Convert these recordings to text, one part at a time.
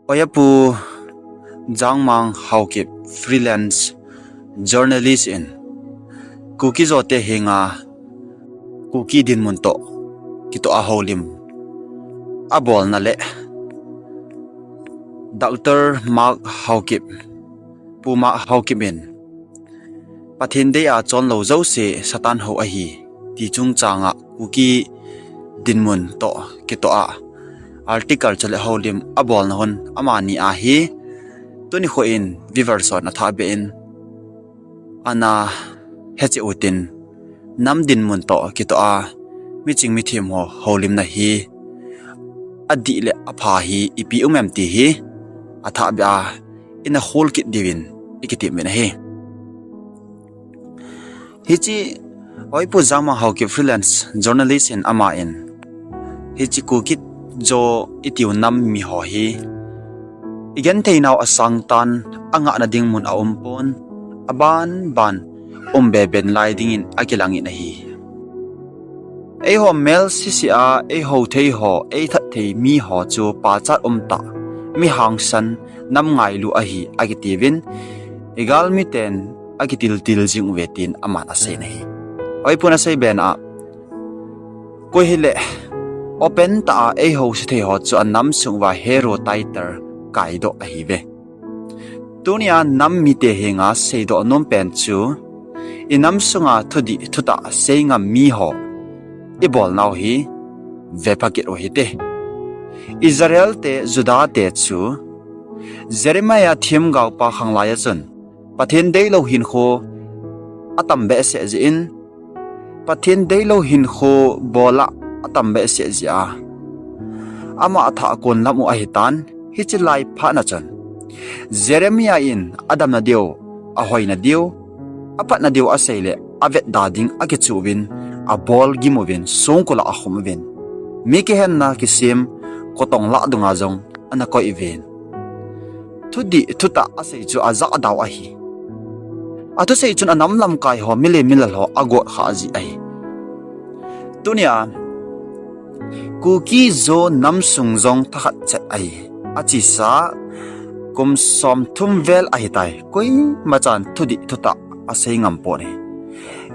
Oyapu Jangmang Haukip freelance journalist in Kuki zote hinga Kuki din munto kito aholim abol na le Dr. Mark Haukip Puma Haukipin Patinde a chon lo zo se satan ho ahi ti chung changa Kuki din mun to kito a article chale holim abol na hon amani ahi tuni ho in viverson na thabe in ana hechi utin nam din mun to kito a miching mithim ho holim na hi adi le apha hi ipi umem ti hi atha ba ina hol kit divin ikiti men hi hichi oipu jama hauki freelance journalist in ama in hichi kukit jo itiu nam mi ho hi igen theinaw asang tan anga na ding mun a umpon aban ban ben lai ding in akilangi na hi ei ho mel cca ei ho thei ho ei that thei mi ho chu pa chat ta mi hang san nam ngai lu a hi agitivin egal mi ten agitil til jing vetin amana se nei oi puna sei ben a ko hile open ta ei ho se thei ho chu anam sungwa hero title kaido a hi ve tunia nam mi te henga seido nom pen chu inam sunga thudi thuta seinga mi ho ibol naw hi vepakit o hite Israel te Juda te chu Jeremiah thim gaw pa khanglaya chun pathin dei lo hin kho atam be se jin pathin dei lo hin kho bola atam be se ja ama atha kon lamu a hitan hichilai pha na chan Jeremiah in adam na dio ahoi na dio apat na dio aseile avet dading akichuwin abol gimovin songkola ahumvin miki hen na kisim kotong la dunga jong anako event thudi thuta asei chu aza adaw ahi atu sei chun anam lam kai ho mile milal ho ago khaji ai tunia kuki zo nam sung jong thakhat chet ai achi sa kum som thum vel ai tai koi machan thudi thuta asei ngam po ne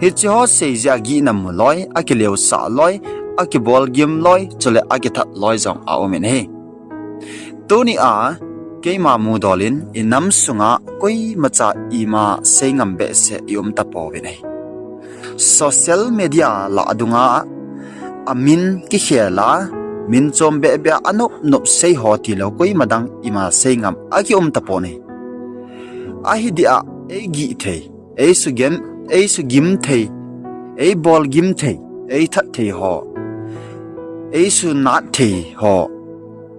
hichi ho sei ja gi nam loi akileu sa loi akibol gim loi chule akithat loi jong a omen he tuni a keima mu dolin inam sunga koi macha ima seingam be se yum ta powine social media la adunga amin ki khela min chom be be anop nop sei hoti lo koi madang ima seingam aki ta pone ahi dia e gi the e su gim the e bol gim the e that the ho e su na the ho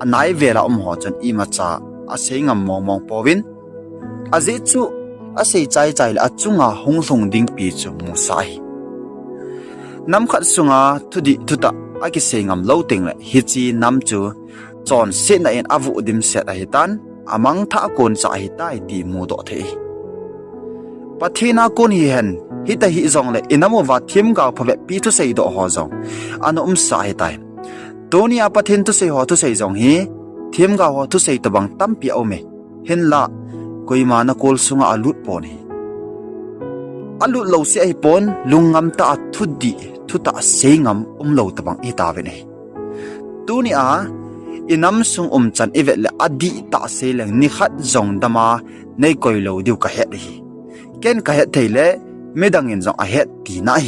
anai vela ho chan ima cha asei ngam mong powin aze chu asei chai la achunga honglong ding pi chu musai nam khat sunga thudi thuta aki sei ngam lo ting le hichi nam chu chon se na en avu dim set a hitan amang tha kon cha hi tai ti mu do the pathina kon hi hen hita hi zong le inamo wa thim ga phabe pi thu sei do ho zong anom sa hi tai tonia pathin tu sei ho tu sei zong hi thim ga ho tu sei tabang tampi ome hen la koima na kol sunga alut pon hi alut lo se ai pon lungam ta thudi thuta seingam lo tabang ita ve nei tunia inam sung chan ivet le adi ta se leng ni khat zong dama nei koi lo diu ka het hi ken ka het theile medang in zong a het ti nai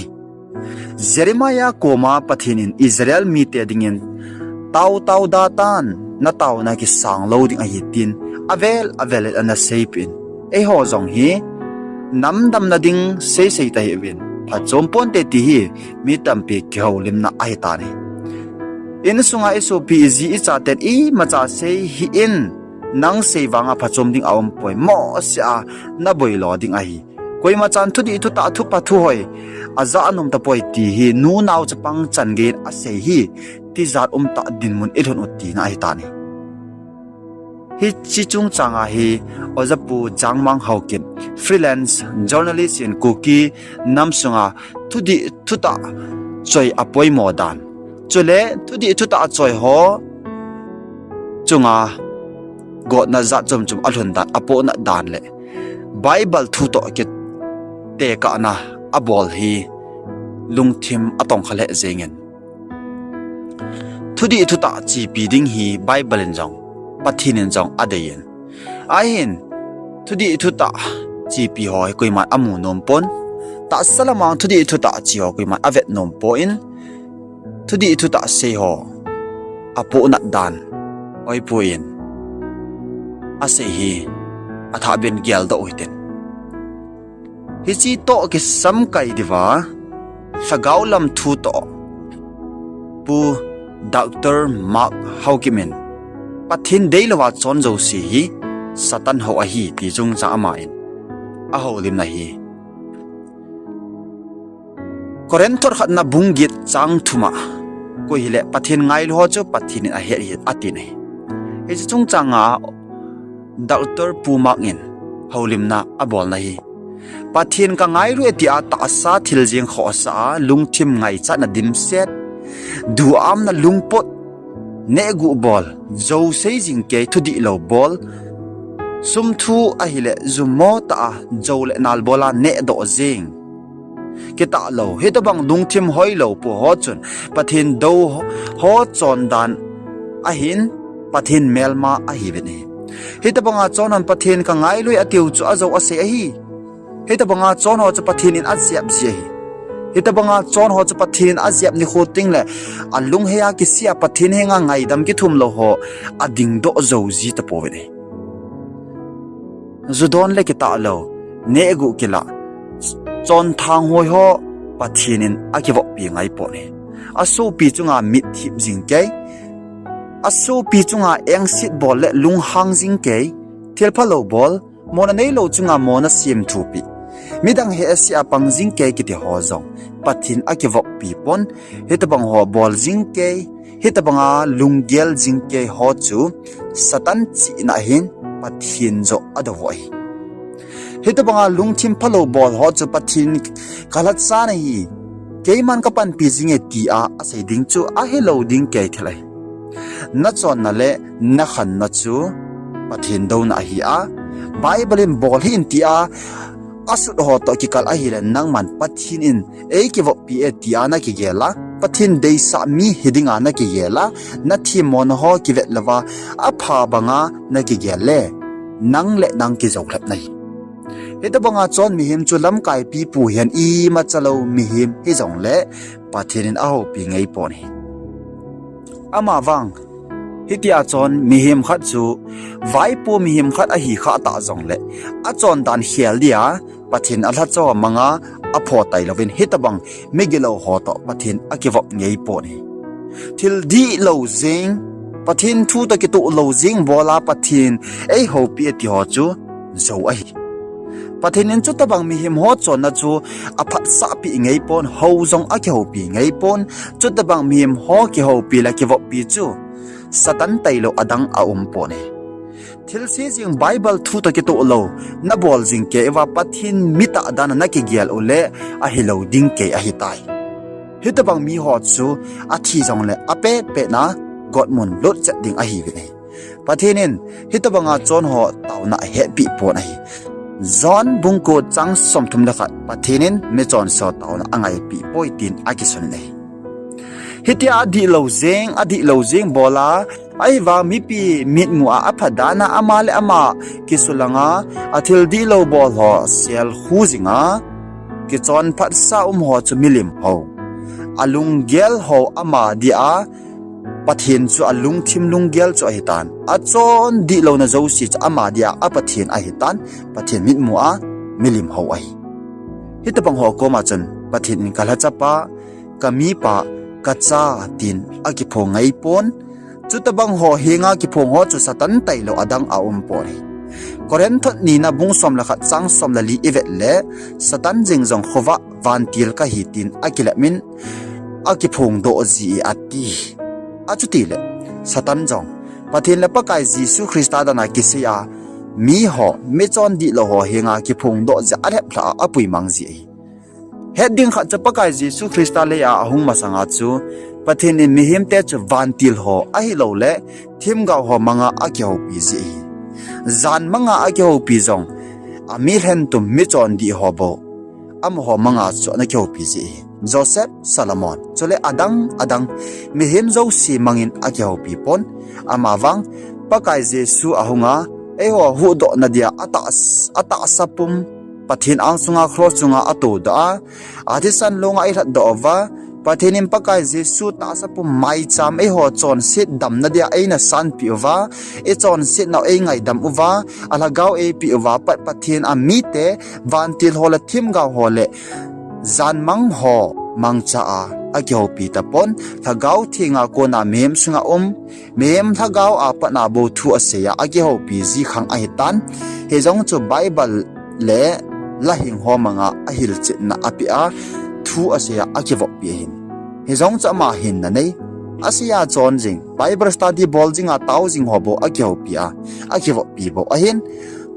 Jeremiah koma pathin in Israel mi te dingin tau da tan na tau na ki sang lo ding a hitin avel ana seipin e ho zong hi nam dam na ding sei ta hi win pha chompon te ti hi mi tampi kholim na ai ta ni in sunga sop ji cha ten i macha sei hi in nang sei wanga pha chom ding awm poi mo sia na boi lo ding a hi koi ma chan thu di thu ta thu pa thu hoi aza anum ta poi ti hi nu naw chapang chan ge a sei hi ti zat ta din mun ithon utti na ai ta ni hi chi chung changa hi ojapu jangmang haukin freelance journalist in kuki namsunga thudi thuta choi apoi modan chule thudi thuta choi ho chunga God na za chom alhun dan apo na dan le Bible thu to ke te ka na abol hi lungthim atong khale zengin thudi thu ta chi pi ding hi Bible in jong pathin in jong adein ahin thudi thu ta chi pi hoi koima amu nom pon ta salamang thudi thu ta chi ho koima avet nom po in thudi thu ta se ho apo na dan oi puin ase hi atha ben gyal do oiten hi chi to ke sam kai diwa sagau lam thu to pu Dr. Mark Haukimin pathin deilawa chon jo si hi satan ho a hi ti chung cha amain a ho lim na hi Korentor khat na bunggit chang thuma ko hile pathin ngai lo cho pathin a he hi ati nei he chung changa Dr. Pumak in holim na abol na hi pathin ka ngai ru eti a ta sa thil jing kho sa lungthim ngai cha na dim set du am na lungpot ne gu bol zo sei jing ke thudi lo bol sum thu a hile zumo ta zo le nal bola ne do jing ke ta lo he to bang lungthim hoi lo pu ho chun pathin do ho chon dan a hin pathin melma a hi ve ni he to bang a chon an pathin ka ngai lui atiu chu a zo a se a hi he to bang a chon ho chu pathin in a siap ji hi hita banga chon ho chu pathin aziap ni khoting le alung heya ki sia pathin henga ngai dam ki thum lo ho ading do zo ji ta po ve zudon le ki ta lo ne gu kila chon thang hoi ho pathinin akiwo pi ngai po ne aso pi chunga mit hip jing ke aso pi chunga eng sit bol le lung hang jing ke thelpha lo bol mona nei lo chunga mona sim thu pi midang he asia pang jing ke ki ti ho zong pathin akivok pi pon hitabang ho bol jing ke hitabanga lunggel jing ke ho chu satan chi na hin pathin zo adawoi hitabanga lungthim phalo bol ho chu pathin kalat sa na hi keiman kapan pi jing e ti a asai ding chu a hello ding ke thlai na chon na le na khan na chu pathin do na hi a Bible in bol hin ti a asut ho to ki kal a hi le nang man pathin in e ki vo pi e ti ana ki gela pathin dei sa mi hiding ana ki gela na thi mon ho ki vet lawa a pha banga na ki gele nang le nang ki zo khlap nai heta banga chon mi him chu lam kai pi pu hian i ma chalo mi him hi zong le pathin in a ho pi ngei pon hi ama wang hitia chon mi him khat chu vai pu mi him khat a hi kha ta zong le a chon dan hial dia pathin a hla chaw manga a pho tai lovin hitabang migilo ho to pathin akivop ngei po ni thil di lo zing pathin thu ta ki tu lo zing bola pathin ei ho pi ti ho chu zo ai pathin in chu tabang mi him ho chon na chu a phat sa pi ngei pon ho zong a ki ho pi ngei pon chu tabang mi him ho ki ho pi la ki vop pi chu satan tailo adang a po ni thil se jing Bible thu to ki to lo na bol jing ke wa pathin mita dana na ki gial ule a hilo ding ke a hitai hitabang mi ho chu a thi jong le ape pe na god mun lot chat ding a hi ve pathinin hitabanga chon ho taw na he pi po na hi zon bungko chang som thum la khat pathinin me chon so taw na angai pi poitin a ki sun nei hitia adi lo zeng bola ai wa mi pi mit mu a phadana amale ama kisulanga athil di lo bol ho sel khuzinga ki chon phat sa ho chu milim ho alung gel ho ama dia pathin chu alung thim lung gel chu hitan a chon di lo na zo si cha ama dia a pathin a hitan pathin mit mu a milim ho ai hitabang ho ko ma chan pathin kala chapa kami pa kacha tin akipho ngai pon chutabang ho hinga ki phong ho chu satan tailo adang a pori Korinth ni na bung som la khat chang som la li evet le satan jing jong khowa van til ka hitin akilamin akiphong do ji ati achuti le satan jong pathin la pakai Jesu Christa da na kisia mi ho me chon di lo ho hinga ki phong do ja ale phla apui mang ji heading khat chapakai Jesu Christa le ya ahung masanga chu pathin in mihim te chu van til ho a hi lo le thim ga ho manga a ki ho pi ji zan manga ake ho pi zong amil hen tum mi chon di hobo am ho manga cho na ke ho pi ji Joseph Solomon chole adang mi him zo si mangin ake ho pi pon amawang pakai Jesu ahunga e ho hu do na dia ata sapum pathin ang sunga cross chunga atu da athisan longa I do wa pathinim pakai Jesu ta sapum mai cham e ho chon sit dam na dia aina san pi wa e chon sit na e ngai dam uwa alagaw e pi wa pat pathin amite vantil hola thim ga hole zan mang ho mang cha a agyo pi tapon thagaw thinga ko na mem sunga mem thagaw a pa na bo thu aseya agyo pi ji khang a hitan he jong chu Bible le la hing ho manga a hil chit na apia thu aseya agyo pi hin he jong cha ma hin na nei asia chon jing Bible study bol jing a taw jing hobo agyo pi bo a hin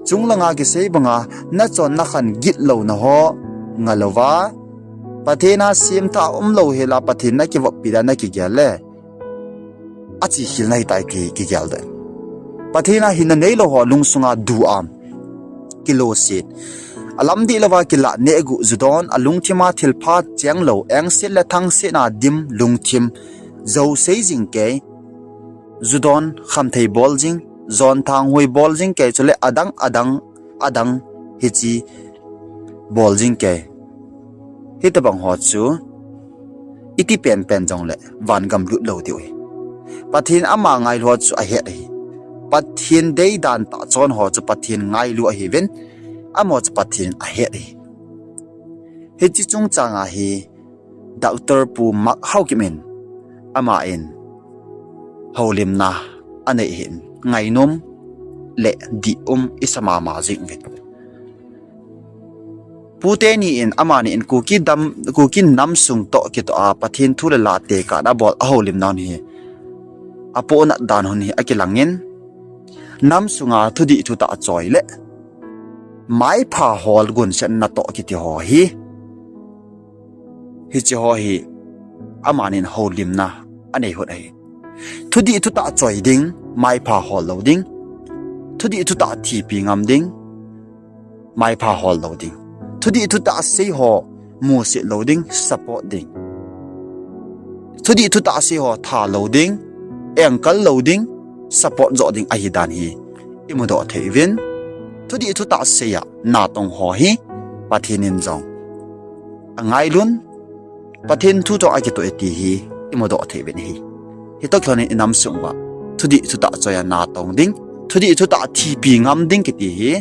chunglanga ge sei banga na chon na khan git lo na ho ngalowa pathina sim tha lo hela pathina ki wak pida na ki gyale achi hil nai tai ki gyal de pathina hin nei lo ho lungsunga du am kilo sit alam di lawa kila ne gu zudon alung thima thilpha cheng lo eng sil la thang se na dim lungthim zo sei jing ke zudon kham thei bol jing zon thang hoi bol jing ke chole adang hichi bol jing ke hita bang ho chu iti pen jong le van gam lut lo diwi pathin ama ngai lo chu a he dei pathin dei dan ta chon ho chu pathin ngai lu a hi ven amo chu pathin a he dei he chi chung changa hi doctor pu mak hau kimen ama in holim na ane hin ngai nom le di isama ma jing vet puteni in amani in kuki nam sung to ki to a pathin thule la te ka da bol a holim naw ni apo na dan hon hi akilangin nam sunga thudi thu ta choi le mai pha hol gun sen na to ki ti ho hi chi ho hi amanin holim na ane hot ai thudi thu ta choi ding mai pha hol lo ding thudi thu ta thi pi ngam ding mai pha hol lo ding thudi thu ta sei ho mu se loading support ding thudi thu ta sei ho tha loading ankle loading support zo ding ahi dan hi imudo theivin thudi thu ta sei ya na tong ho hi pathinin jong angai lun pathin thu to ake to eti hi imudo theivin hi to khone inam sungwa thudi thu ta choya na tong ding thudi thu ta thi pi ngam ding ki ti hi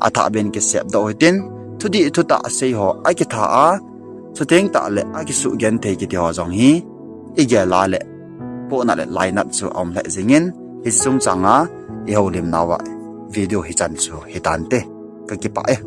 atha ben ke sep do tin thudi thu ta sei ho ake tha a chuteng ta le ake su gen thei ki ti ho jong hi ige la le po na le line up chu om le jingin hi sung changa i holim nawa video hi chan chu hi tan te ka ki pa e